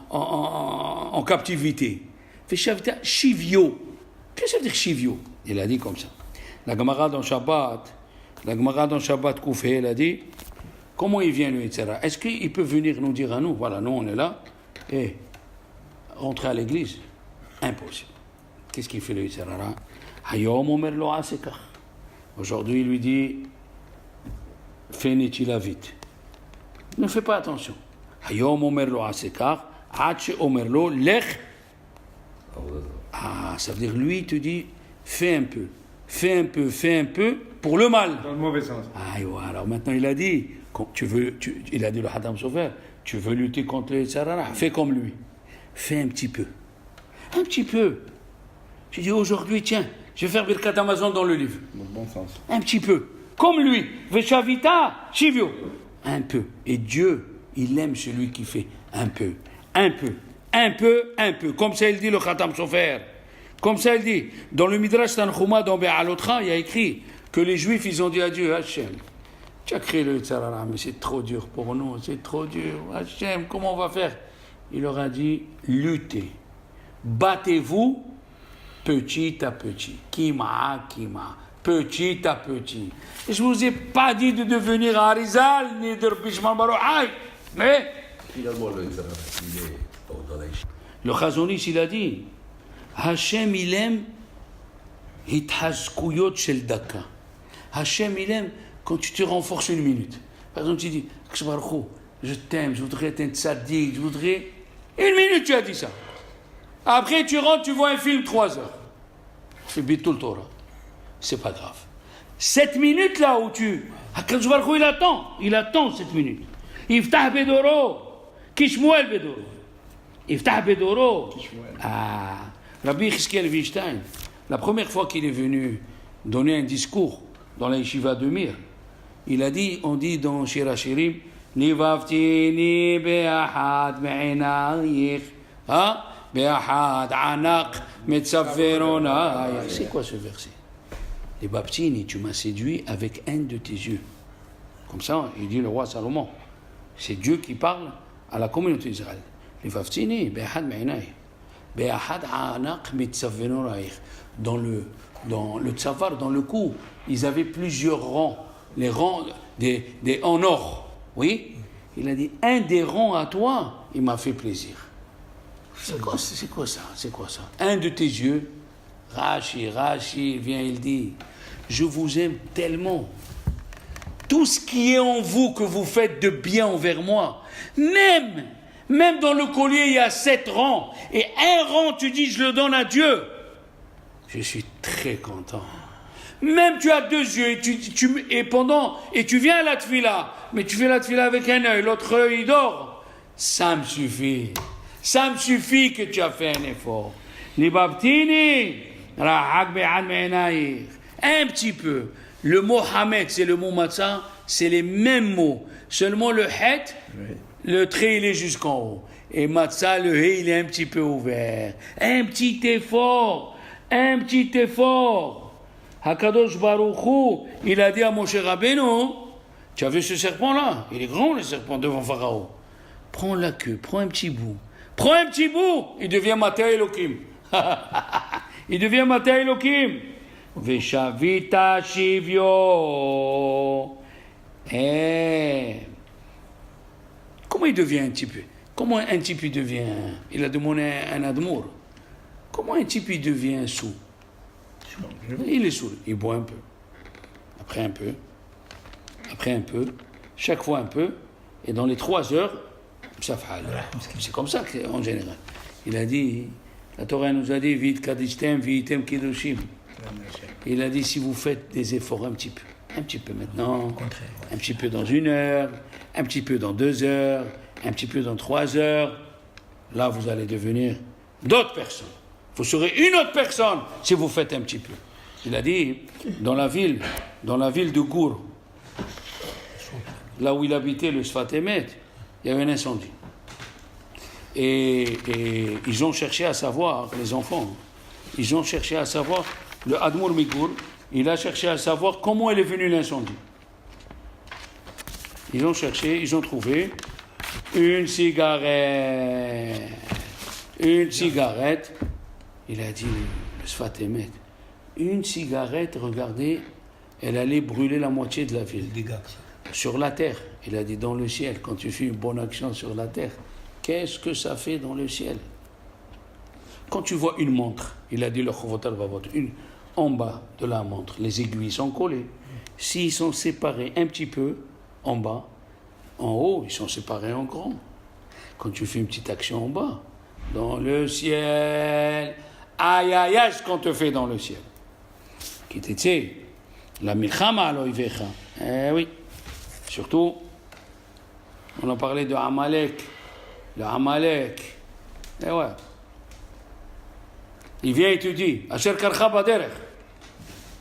captivité. Veshavita Shivyo. Qu'est-ce que ça veut dire Shivyo? Il a dit comme ça. La Gemara dans Shabbat Koufé, elle a dit, comment il vient le Yitzhara? Est-ce qu'il peut venir nous dire à nous, voilà, nous on est là, et rentrer à l'église? Impossible. Qu'est-ce qu'il fait le Yitzhara? Hayom omer lo asekach. Aujourd'hui, il lui dit, fais Netila vite. Ne fais pas attention. Hayom omer lo asekach, Hache omer lo lech. Ah, ça veut dire, lui, il te dit, fais un peu, pour le mal. Dans le mauvais sens. Ah, alors maintenant, il a dit, il a dit le Hatam Sofer, tu veux lutter contre le Yitzhara, fais comme lui. Fais un petit peu. J'ai dit, aujourd'hui, tiens, je vais faire Birkat Amazon dans le livre. Dans le bon sens. Un petit peu. Comme lui. Veshavita, Shivyo. Un peu. Et Dieu, il aime celui qui fait un peu. Comme ça, il dit le Khatam Sofer. Comme ça, il dit. Dans le Midrash Tanchuma, dans Be'alotra, il y a écrit que les Juifs, ils ont dit à Dieu, Hachem, tu as créé le Yitzhara, mais c'est trop dur pour nous, c'est trop dur. Hachem, comment on va faire? Il leur a dit, luttez. Battez-vous petit à petit. Kima. Petit à petit. Et je ne vous ai pas dit de devenir Harizal, ni de Bishman Baruch, mais... Finalement, le Yitzhara, il est dans la Yeshiva. Le Chazonish, il a dit, Hachem, il aime Hithazkuyot shel daka. Hachem, il aime quand tu te renforces une minute. Par exemple, tu dis, je t'aime, je voudrais être un tzaddik, je voudrais... Une minute, tu as dit ça. Après, tu rentres, tu vois un film 3 heures. C'est Bitul Torah. C'est pas grave. Cette minute-là où Hakadosh Baruch Hu, il attend cette minute. Iftah bedoro, Kishmuel bedoro. Iftah bedoro. Ah, Rabbi Yecheskel Weinstein, la première fois qu'il est venu donner un discours dans la yeshiva de Mir, il a dit, on dit dans Shir HaShirim, Nivaftini be'ahad me'inayich, be'ahad anak metzavveronayich. C'est quoi ce verset? Les Baptini, tu m'as séduit avec un de tes yeux. Comme ça, il dit le roi Salomon. C'est Dieu qui parle à la communauté d'Israël. Les Baptini, be'ahad me'inayich, be'ahad anak metzavveronayich. Dans le tsavar, dans le cou, ils avaient plusieurs rangs. Les rangs en or. Oui, Il a dit, un des rangs à toi, il m'a fait plaisir. C'est quoi ça? Un de tes yeux, Rachi, il vient, il dit, je vous aime tellement. Tout ce qui est en vous que vous faites de bien envers moi, même dans le collier, il y a 7 rangs. Et un rang, tu dis, je le donne à Dieu. Je suis très content. Même tu as 2 yeux et tu viens à la tfila, mais tu fais la tfila avec un œil, l'autre œil il dort. Ça me suffit. Ça me suffit que tu as fait un effort. Libabtini, rahak be'ad me'enayir. Un petit peu. Le mot hamet, c'est le mot matzah, c'est les mêmes mots. Seulement le het, le trait il est jusqu'en haut. Et matzah, le he, il est un petit peu ouvert. Un petit effort. Hakadosh Baruch Hu, il a dit à Moshe Rabbeinu, tu as vu ce serpent-là? Il est grand le serpent devant Pharaon. Prends la queue, prends un petit bout, il devient Matea Elohim. Il devient Matea Elohim. Veshavita Shivyo. Comment il devient un type? Comment un type il devient? Il a demandé un admour. Comment un type il devient sous? Il est saoul, il boit un peu. Après un peu, chaque fois un peu, et dans les 3 heures, ça fait. C'est comme ça en général. Il a dit, la Torah nous a dit, vite kadishtem, vitem kiddushim. Il a dit, si vous faites des efforts un petit peu maintenant, un petit peu dans 1 heure, un petit peu dans 2 heures, un petit peu dans 3 heures, là vous allez devenir d'autres personnes. Vous serez une autre personne si vous faites un petit peu. Il a dit, dans la ville de Gour, là où il habitait, le Sfat Emet, il y avait un incendie. Et ils ont cherché à savoir, les enfants, le Admour Migour, il a cherché à savoir comment est venu l'incendie. Ils ont cherché, ils ont trouvé une cigarette. Il a dit, le Sfat Emet, une cigarette, regardez, elle allait brûler la moitié de la ville. Sur la terre. Il a dit, dans le ciel, quand tu fais une bonne action sur la terre, qu'est-ce que ça fait dans le ciel? Quand tu vois une montre, il a dit, le Chovotal Vavot, en bas de la montre, les aiguilles sont collées. S'ils sont séparés un petit peu, en bas, en haut, ils sont séparés en grand. Quand tu fais une petite action en bas, dans le ciel, aïe aïe aïe, ce qu'on te fait dans le ciel. Qui te dit, la milchama aloivecha. Oui. Surtout, on a parlé de Amalek. Le Amalek. Ouais. Il vient et te dit, Asher karcha baderech.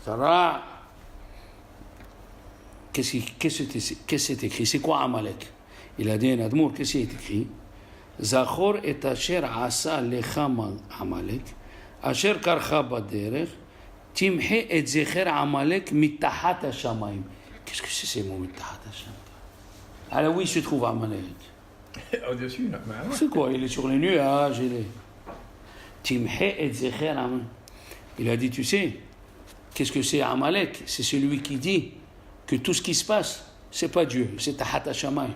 Sarah. Qu'est-ce que c'est écrit? C'est quoi Amalek? Il a dit un admour, qu'est-ce qui est écrit? Zachor et Asher asa lecha Amalek. Asher karcha baderech. Timhe et zecher Amalek mitahat hashamayim. Qu'est-ce que c'est ces mots mitahat hashamayim? Alors où il se trouve Amalek? Au-dessus, là. C'est quoi? Il est sur les nuages. Timhe et zecher Amalek. Il a dit, tu sais, qu'est-ce que c'est Amalek? C'est celui qui dit que tout ce qui se passe, c'est pas Dieu, c'est tahat hashamayim.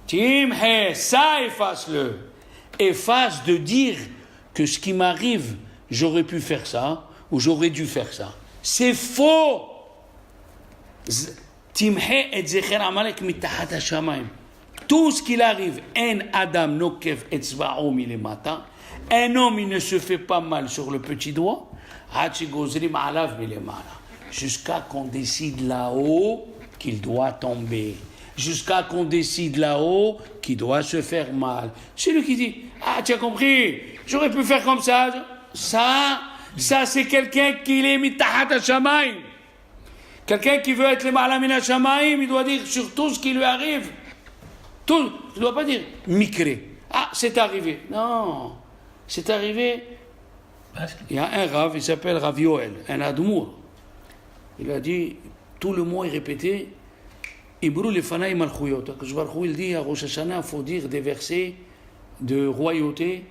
Timhe, ça efface-le. Efface de dire que ce qui m'arrive, j'aurais pu faire ça, ou j'aurais dû faire ça. C'est faux. Timhe et zecher Amalek mitahat hashamayim. Tout ce qu'il arrive, en Adam nokef et tzva'o milemata, un homme il ne se fait pas mal sur le petit doigt, jusqu'à qu'on décide là-haut qu'il doit tomber, jusqu'à qu'on décide là-haut qu'il doit se faire mal. C'est lui qui dit, ah tu as compris, j'aurais pu faire comme ça. Ça c'est quelqu'un qui est mitahat hashamayim. Quelqu'un qui veut être le ma'alamin hashamayim, il doit dire sur tout ce qui lui arrive. Tout, il ne doit pas dire mikré. Ah, c'est arrivé. Non, c'est arrivé. Il y a un Rav, il s'appelle Rav Yoel, un admour. Il a dit, tout le mois il répétait, Ibrou lefanai malchuyot. Il dit à Rosh Hashanah, il faut dire des versets de royauté.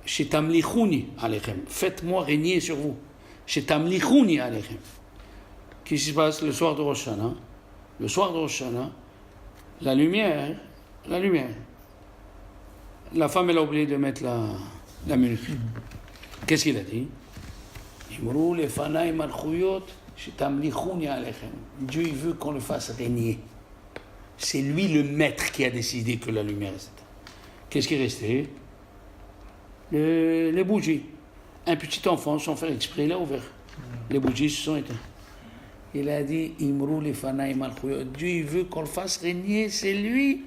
Shetamlichouni alechem. Faites-moi régner sur vous. Shetamlichouni alechem. Qu'est-ce qui se passe le soir de Rosh Hashanah? Le soir de Rosh Hashanah, la lumière, la lumière. La femme, elle a oublié de mettre la minute. Qu'est-ce qu'il a dit? Dieu, il veut qu'on le fasse régner. C'est lui le maître qui a décidé que la lumière est éteinte. Qu'est-ce qui est resté? Les bougies. Un petit enfant, sans faire exprès, il a ouvert. Les bougies se sont éteintes. Il a dit, Dieu, il veut qu'on le fasse régner, c'est lui.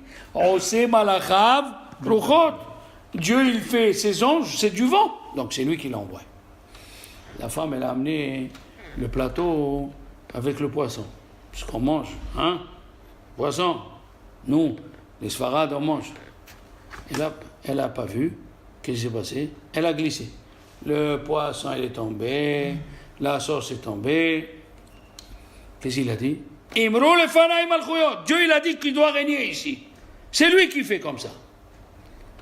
Dieu, il fait ses anges, c'est du vent. Donc c'est lui qui l'envoie. La femme, elle a amené le plateau avec le poisson. Parce qu'on mange, hein? Poisson. Nous, les Sfarades, on mange. Elle n'a pas vu. Qu'est-ce qui s'est passé? Elle a glissé. Le poisson, il est tombé. La sauce est tombée. Qu'est-ce qu'il a dit? Dieu, il a dit qu'il doit régner ici. C'est lui qui fait comme ça.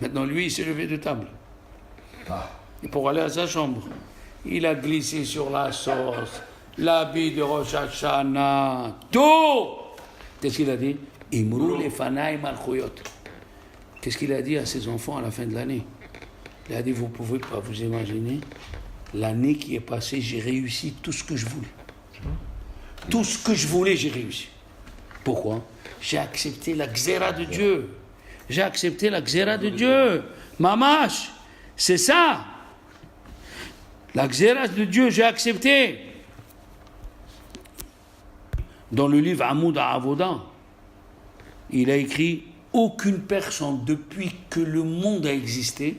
Maintenant, lui, il s'est levé de table. Et pour aller à sa chambre, il a glissé sur la sauce, l'habit de Rosh Hashanah, tout. Qu'est-ce qu'il a dit? Qu'est-ce qu'il a dit à ses enfants à la fin de l'année? Il a dit, vous ne pouvez pas vous imaginer, l'année qui est passée, j'ai réussi tout ce que je voulais. Tout ce que je voulais, j'ai réussi. Pourquoi? J'ai accepté la xéra de Dieu. J'ai accepté la xéra de Dieu. Mamash, c'est ça. La xéra de Dieu, j'ai accepté. Dans le livre Amoud Avoda, il a écrit « Aucune personne, depuis que le monde a existé,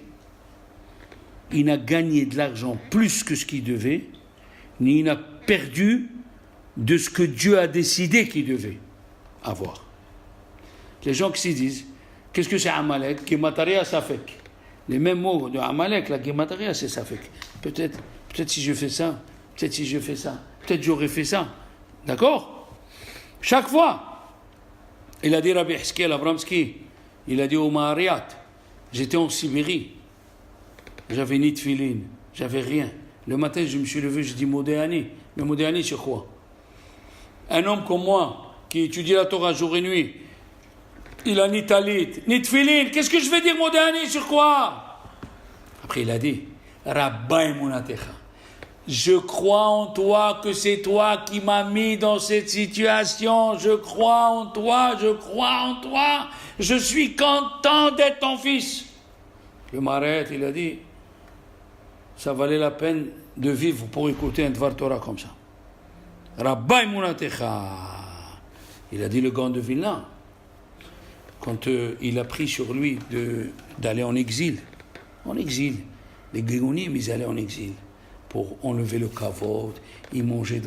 il n'a gagné de l'argent plus que ce qu'il devait, ni il n'a perdu de ce que Dieu a décidé qu'il devait avoir. » Les gens qui s'y disent, qu'est-ce que c'est Amalek? Gemataria Safek. Les mêmes mots de Amalek, la Gemataria, c'est Safek. Peut-être si je fais ça, peut-être si je fais ça, peut-être j'aurais fait ça. D'accord? Chaque fois, il a dit Rabbi Hiskiel Abramski, il a dit au Mahariat, j'étais en Sibérie, j'avais ni tefilin, j'avais rien. Le matin, je me suis levé, je dis Modéani. Mais Modéani, sur quoi? Un homme comme moi, qui étudie la Torah jour et nuit, il a ni talit, ni tefilin. Qu'est-ce que je vais dire, Modéani, sur quoi? Après, il a dit, Rabba Emunatecha, je crois en toi que c'est toi qui m'as mis dans cette situation. Je crois en toi, je crois en toi. Je suis content d'être ton fils. Le Maret, il a dit, ça valait la peine de vivre pour écouter un Dvar Torah comme ça. Rabba Emunatecha. Il a dit le grand de Vilna. Quand il a pris sur lui d'aller en exil. Les Géonim, ils allaient en exil pour enlever le kavod. Ils mangeaient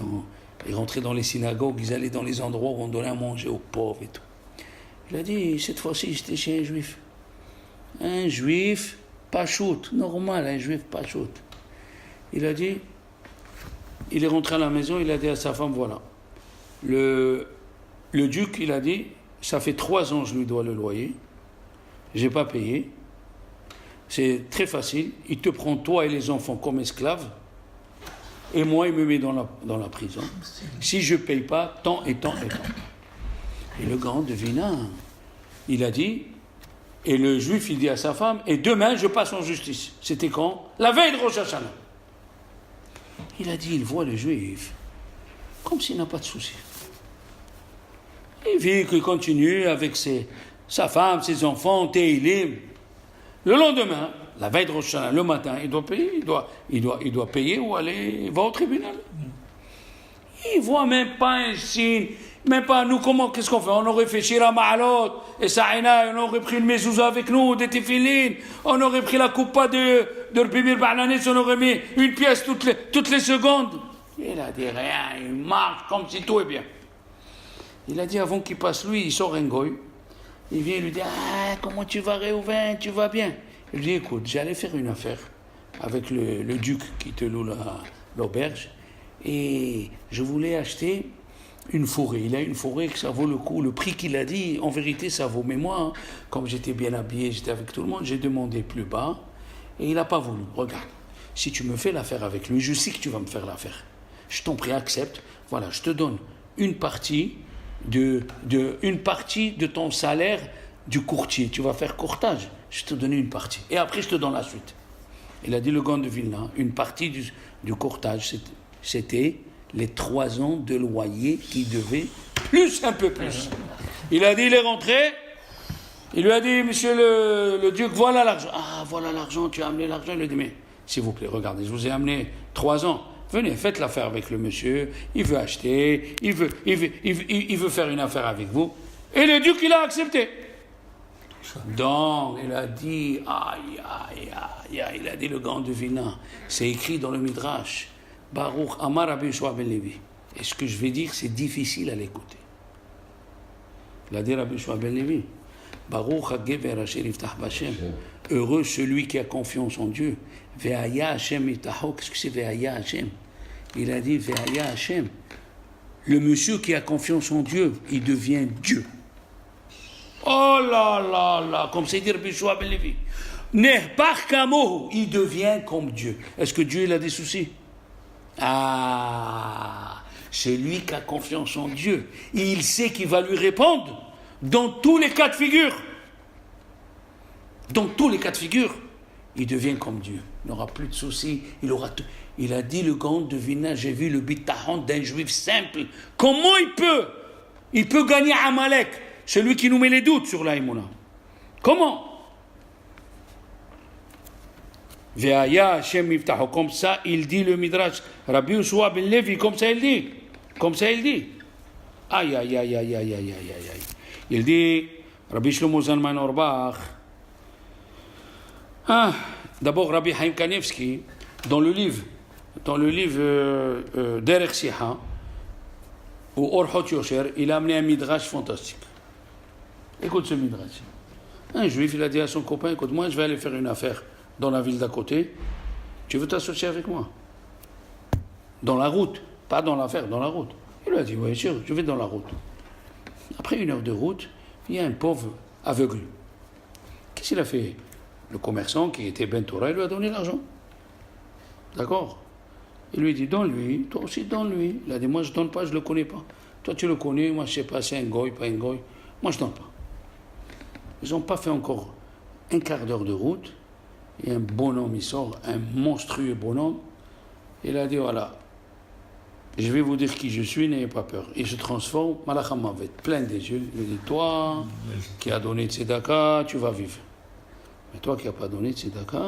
ils rentraient dans les synagogues, ils allaient dans les endroits où on donnait à manger aux pauvres et tout. Il a dit, cette fois-ci, j'étais chez un juif. Un juif pachout, normal, un juif pachout. Il a dit, il est rentré à la maison, il a dit à sa femme, voilà. Le duc, il a dit, ça fait 3 ans que je lui dois le loyer, j'ai pas payé, c'est très facile, il te prend toi et les enfants comme esclaves, et moi il me met dans la prison. Si je paye pas, tant et tant et tant. Et le grand devina, il a dit, et le juif il dit à sa femme, et demain je passe en justice. C'était quand? La veille de Rosh Hashanah. Il a dit, il voit le juif comme s'il n'a pas de souci. Il vit qu'il continue avec sa femme, ses enfants, Teilim. Le lendemain, la veille de Rosh Hashanah, le matin, il doit payer, il doit payer ou aller, il va au tribunal. Il ne voit même pas un signe, même pas nous, qu'est-ce qu'on fait? On aurait fait Shira Ma'alot et Sa'ina, on aurait pris une mezouza avec nous, des tefilin, on aurait pris la coupa de Rbimir Ba'alanis, on aurait mis une pièce toutes les secondes. Il a dit rien, il marche comme si tout est bien. Il a dit avant qu'il passe lui, il sort un goy. Il vient lui dire, comment tu vas Réhouven, tu vas bien? Il dit, écoute, j'allais faire une affaire avec le duc qui te loue l'auberge et je voulais acheter une forêt. Il a une forêt que ça vaut le coup. Le prix qu'il a dit, en vérité, ça vaut. Mais moi, comme j'étais bien habillé, j'étais avec tout le monde, j'ai demandé plus bas et il n'a pas voulu. Regarde, si tu me fais l'affaire avec lui, je sais que tu vas me faire l'affaire. Je t'en prie, accepte. Voilà, je te donne une partie de ton salaire du courtier, tu vas faire courtage, je te donne une partie. Et après, je te donne la suite. Il a dit le Gaon de Vilna, une partie du courtage, c'était les 3 ans de loyer qu'il devait, plus un peu plus. Il a dit, il est rentré, il lui a dit, monsieur le duc, voilà l'argent. Ah, voilà l'argent, tu as amené l'argent. Il lui a dit, mais s'il vous plaît, regardez, je vous ai amené 3 ans. Venez, faites l'affaire avec le monsieur, il veut acheter, il veut faire une affaire avec vous. Et le duc, il a accepté. Donc, il a dit, il a dit le Gaon de Vilna, c'est écrit dans le Midrash, Baruch Amar Rabbi Yoshua ben Levi. Et ce que je vais dire, c'est difficile à l'écouter. Il a dit Rabbi Yoshua ben Levi, Baruch HaGever Asher Yiftach B'Hashem, heureux celui qui a confiance en Dieu. Ve'aya Hashem Yiftacho, qu'est-ce que c'est Ve'aya Hashem? Il a dit Ve'aya Hashem. Le monsieur qui a confiance en Dieu, il devient Dieu. Oh là là là, comme c'est dire Rabbi Yoshua ben Levi. Nehpach kamohu, il devient comme Dieu. Est-ce que Dieu il a des soucis? Ah, c'est lui qui a confiance en Dieu. Et il sait qu'il va lui répondre dans tous les cas de figure. Dans tous les cas de figure, il devient comme Dieu. Il n'aura plus de soucis. Il aura tout. Il a dit le Gaon de Vilna, j'ai vu le bitachon d'un juif simple. Comment il peut gagner Amalek, celui qui nous met les doutes sur l'Aïmouna? Comment? Ve'aya Hashem Yiftacho, comme ça il dit le Midrash. Rabbi Yoshua ben Levi, comme ça il dit. Comme ça il dit. Aïe, aïe, aïe, aïe, aïe, aïe, aïe, aïe. Il dit, Rabbi Shlomo Zalman Auerbach. D'abord Rabbi Haïm Kanevski, dans le livre Derech Siha, ou Orhot Yosher, il a amené un Midrash fantastique. Écoute ce Midrash. Un juif, il a dit à son copain, écoute, moi je vais aller faire une affaire dans la ville d'à côté, tu veux t'associer avec moi? Dans la route, pas dans l'affaire, dans la route. Il lui a dit, oui, sûr, je vais dans la route. Après 1 heure de route, il y a un pauvre aveugle. Qu'est-ce qu'il a fait? Le commerçant qui était Ben Torah, il lui a donné l'argent. D'accord? Il lui dit, donne-lui, toi aussi donne-lui. Il a dit, moi je ne donne pas, je ne le connais pas. Toi tu le connais, moi je ne sais pas, c'est un goy, pas un goy. Moi je ne donne pas. Ils n'ont pas fait encore 1/4 d'heure de route. Et un bonhomme, il sort, un monstrueux bonhomme. Il a dit, voilà, je vais vous dire qui je suis, n'ayez pas peur. Il se transforme, Malach HaMavet, plein des yeux. Il dit, toi, qui as donné de tzedaka, tu vas vivre. Mais toi qui n'as pas donné de tzedaka,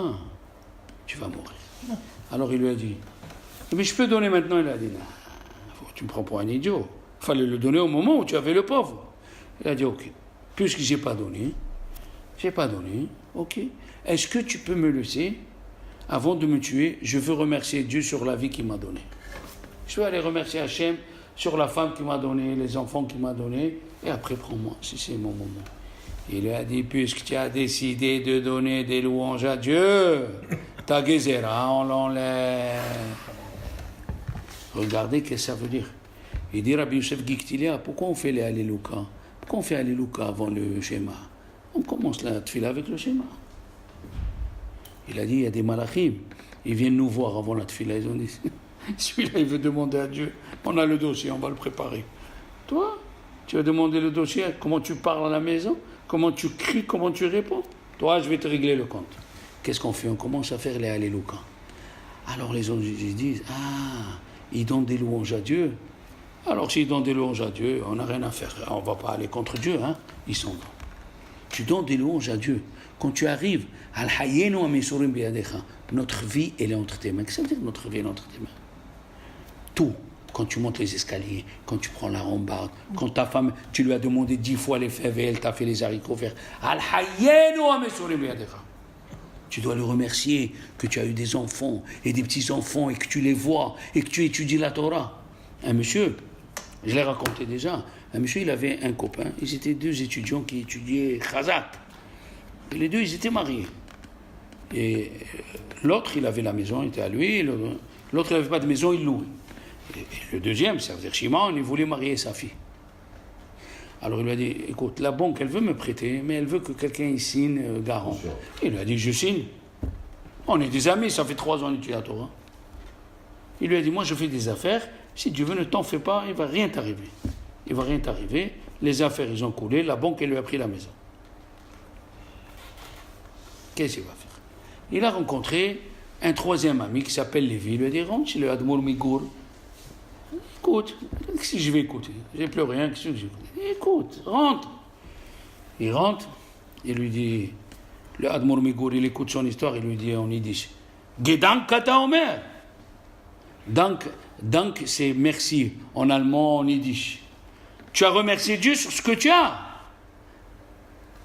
tu vas mourir. Alors il lui a dit, mais je peux donner maintenant? Il a dit, non, tu me prends pour un idiot. Il fallait le donner au moment où tu avais le pauvre. Il a dit, ok, puisque je n'ai pas donné, ok. Est-ce que tu peux me laisser, avant de me tuer, je veux remercier Dieu sur la vie qu'il m'a donnée. Je vais aller remercier Hachem sur la femme qu'il m'a donnée, les enfants qu'il m'a donnés, et après prends-moi, si c'est mon moment. Il a dit, puisque tu as décidé de donner des louanges à Dieu, ta gezera, on l'enlève. Regardez ce que ça veut dire. Il dit, Rabbi Yosef Giktilia, pourquoi on fait les Alléluia? Pourquoi on fait Alléluia avant le schéma? On commence la tfila avec le schéma. Il a dit, il y a des malachim, ils viennent nous voir avant la tfila, ils ont dit, celui-là il veut demander à Dieu, on a le dossier, on va le préparer. Toi, tu vas demander le dossier, comment tu parles à la maison, comment tu cries, comment tu réponds. Toi, je vais te régler le compte. Qu'est-ce qu'on fait? On commence à faire les Alléluia. Alors les autres ils disent, ils donnent des louanges à Dieu. Alors s'ils donnent des louanges à Dieu, on n'a rien à faire, on ne va pas aller contre Dieu, ils sont bons. Tu donnes des louanges à Dieu. Quand tu arrives, notre vie, elle est entre tes mains. Qu'est-ce que ça veut dire notre vie, elle est entre tes mains? Tout. Quand tu montes les escaliers, quand tu prends la rambarde, quand ta femme, tu lui as demandé 10 fois les fèves et elle t'a fait les haricots verts. Tu dois le remercier que tu as eu des enfants et des petits-enfants et que tu les vois et que tu étudies la Torah. Un monsieur, je l'ai raconté déjà, un monsieur, il avait un copain, ils étaient 2 étudiants qui étudiaient Chazak. Et les 2, ils étaient mariés. Et l'autre, il avait la maison, il était à lui, l'autre, il n'avait pas de maison, il louait. Et le deuxième, ça veut dire Shimon, il voulait marier sa fille. Alors il lui a dit, écoute, la banque, elle veut me prêter, mais elle veut que quelqu'un y signe garant. Il lui a dit, je signe. On est des amis, ça fait 3 ans qu'on étudie la Torah. Il lui a dit, moi je fais des affaires, si Dieu veut, ne t'en fais pas, il ne va rien t'arriver. Il ne va rien t'arriver, les affaires, ils ont coulé, la banque, elle lui a pris la maison. qu'est-ce qu'il va faire? Il a rencontré un troisième ami qui s'appelle Lévi. Il lui a dit, rentre chez le Admour Migour. Écoute, qu'est-ce que je vais écouter? J'ai plus rien, qu'est-ce que je vais écouter? Écoute, rentre. Il rentre, il lui dit, le Admour Migour, il écoute son histoire, il lui dit en yiddish, Gedank kata omer. Dank, c'est merci en allemand, en yiddish. Tu as remercié Dieu sur ce que tu as.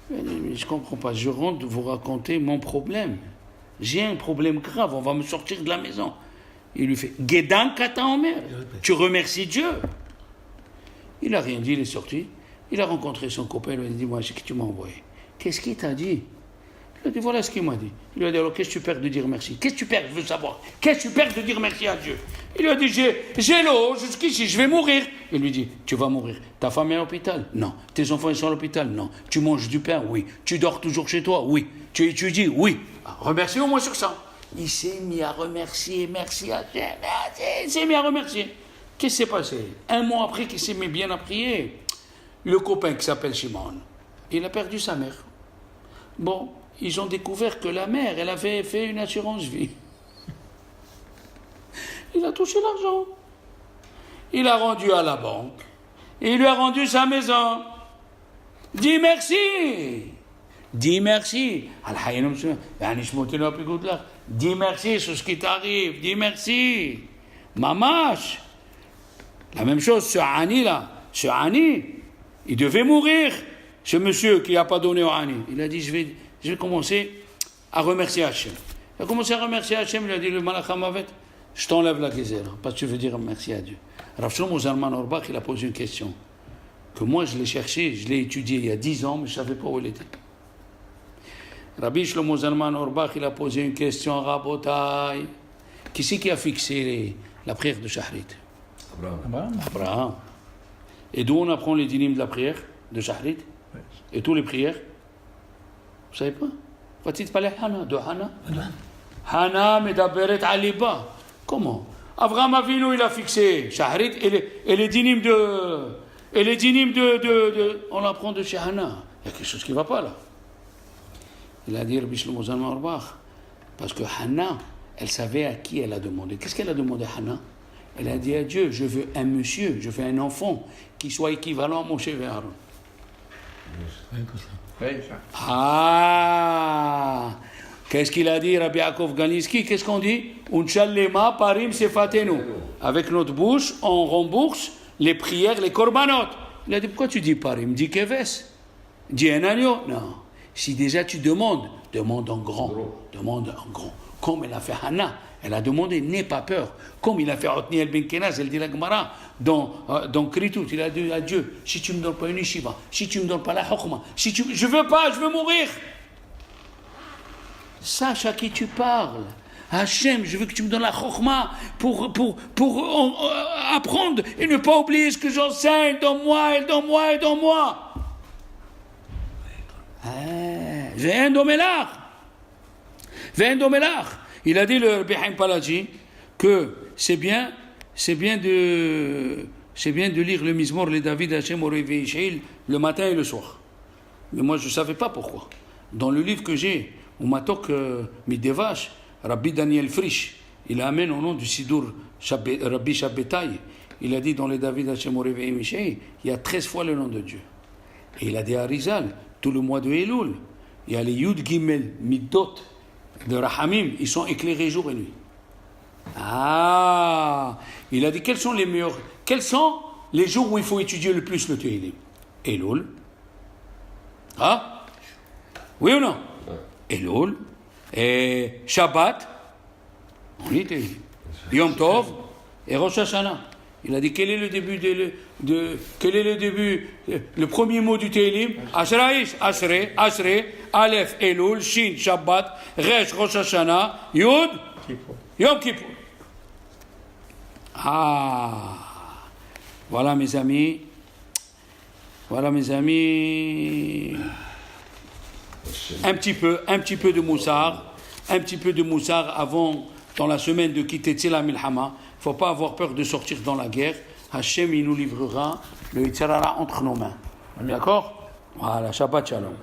Mais je ne comprends pas, je rentre de vous raconter mon problème. J'ai un problème grave, on va me sortir de la maison. Il lui fait Gedank kata omer. Tu remercies Dieu. Il n'a rien dit, il est sorti. Il a rencontré son copain, il lui a dit, moi, qu'est-ce que tu m'as envoyé? Qu'est-ce qu'il t'a dit? Il a dit, voilà ce qu'il m'a dit. Il lui a dit, alors qu'est-ce que tu perds de dire merci? Qu'est-ce que tu perds, je veux savoir. Qu'est-ce que tu perds de dire merci à Dieu? Il lui a dit, j'ai l'eau, jusqu'ici, je vais mourir. Il lui dit, tu vas mourir. Ta femme est à l'hôpital? Non. Tes enfants ils sont à l'hôpital? Non. Tu manges du pain? Oui. Tu dors toujours chez toi? Oui. Tu étudies? Oui. Remercie au moins sur ça. Il s'est mis à remercier, merci à Dieu, merci. Il s'est mis à remercier. Qu'est-ce qui s'est passé? Un mois après qu'il s'est mis bien à prier, le copain qui s'appelle Shimon, il a perdu sa mère. Bon, ils ont découvert que la mère, elle avait fait une assurance vie. Il a touché l'argent. Il a rendu à la banque. Et il lui a rendu sa maison. Dis merci. Dis merci. Dis merci sur ce qui t'arrive. Dis merci. Mamash. La même chose, ce Ani là. Ce Ani, il devait mourir. Ce monsieur qui n'a pas donné au Ani. Il a dit, je vais commencer à remercier Hachem. Il a commencé à remercier Hachem. Il a dit, le Malach HaMavet, je t'enlève la Gézera. Parce que tu veux dire merci à Dieu. Rav Shlomo Zalman Auerbach, il a posé une question. Que moi, je l'ai cherché, je l'ai étudié il y a 10 ans, mais je ne savais pas où elle était. Rabbi Shlomo Zalman Auerbach, il a posé une question à Rabotai. Qui c'est qui a fixé la prière de Shahrit? Abraham. Et d'où on apprend les dynimes de la prière de Shahrit? Et tous les prières? Vous ne savez pas? Fatit paleh Hana, de Hana. Hana medaberet aliba. Comment? Abraham Avinu, il a fixé Shahrit et les dynimes de... Et les dynimes on l'apprend de chez Hana. Il y a quelque chose qui ne va pas là. Il a dit Rabbi Shlomo Zalman Auerbach, parce que Hana, elle savait à qui elle a demandé. Qu'est-ce qu'elle a demandé à Hana? Elle a dit à Dieu, je veux un monsieur, je veux un enfant qui soit équivalent à Moshe et Aaron. Ah, qu'est-ce qu'il a dit Rabbi Yaakov Ganiski? Qu'est-ce qu'on dit? Unchallema parim sefatenu. Avec notre bouche, on rembourse les prières, les korbanot. Il a dit, pourquoi tu dis parim? Dis keves. Dis un agneau. Non. Si déjà tu demandes en grand. Demande en grand. Comme elle a fait Hana, elle a demandé, n'aie pas peur. Comme il a fait Otniel Ben Kenaz, elle dit la Gemara, dans Kritut, il a dit à Dieu, si tu ne me donnes pas une yeshiva, si tu ne me donnes pas la Chokhma, je veux pas, je veux mourir. Sache à qui tu parles. Hachem, je veux que tu me donnes la Chokhma pour apprendre et ne pas oublier ce que j'enseigne. Donne-moi, et donne-moi, et donne-moi. J'ai un domelach. Il a dit le Behaim Palaji que c'est bien de lire le Mizmor, le David Hachem au réveil le matin et le soir. Mais moi je ne savais pas pourquoi. Dans le livre que j'ai, au Matok Midevash, Rabbi Daniel Frisch, il amène au nom du Sidour Rabbi Shabbetai, il a dit dans le David Hachem au réveil il y a 13 fois le nom de Dieu. Et il a dit à Rizal, tout le mois de Elul, il y a les Yud Gimel Middot de Rahamim, ils sont éclairés jour et nuit. Ah, il a dit quels sont les jours où il faut étudier le plus le Tehillim? Elul. Ah, oui ou non? Elul. Et Shabbat. On lit Tehillim. Yom Tov et Rosh Hashanah. Il a dit quel est le début le premier mot du Tehillim? Ashraish, Ashrei, Aleph, Elul, Shin, Shabbat, Resh, Rosh Hashanah, Yud, Yom Kippur. Ah, voilà mes amis. Un petit peu de moussard avant, dans la semaine de quitter Tzila Milhama. Il ne faut pas avoir peur de sortir dans la guerre. Hachem, il nous livrera le Yitzhara entre nos mains. D'accord? Voilà, Shabbat Shalom.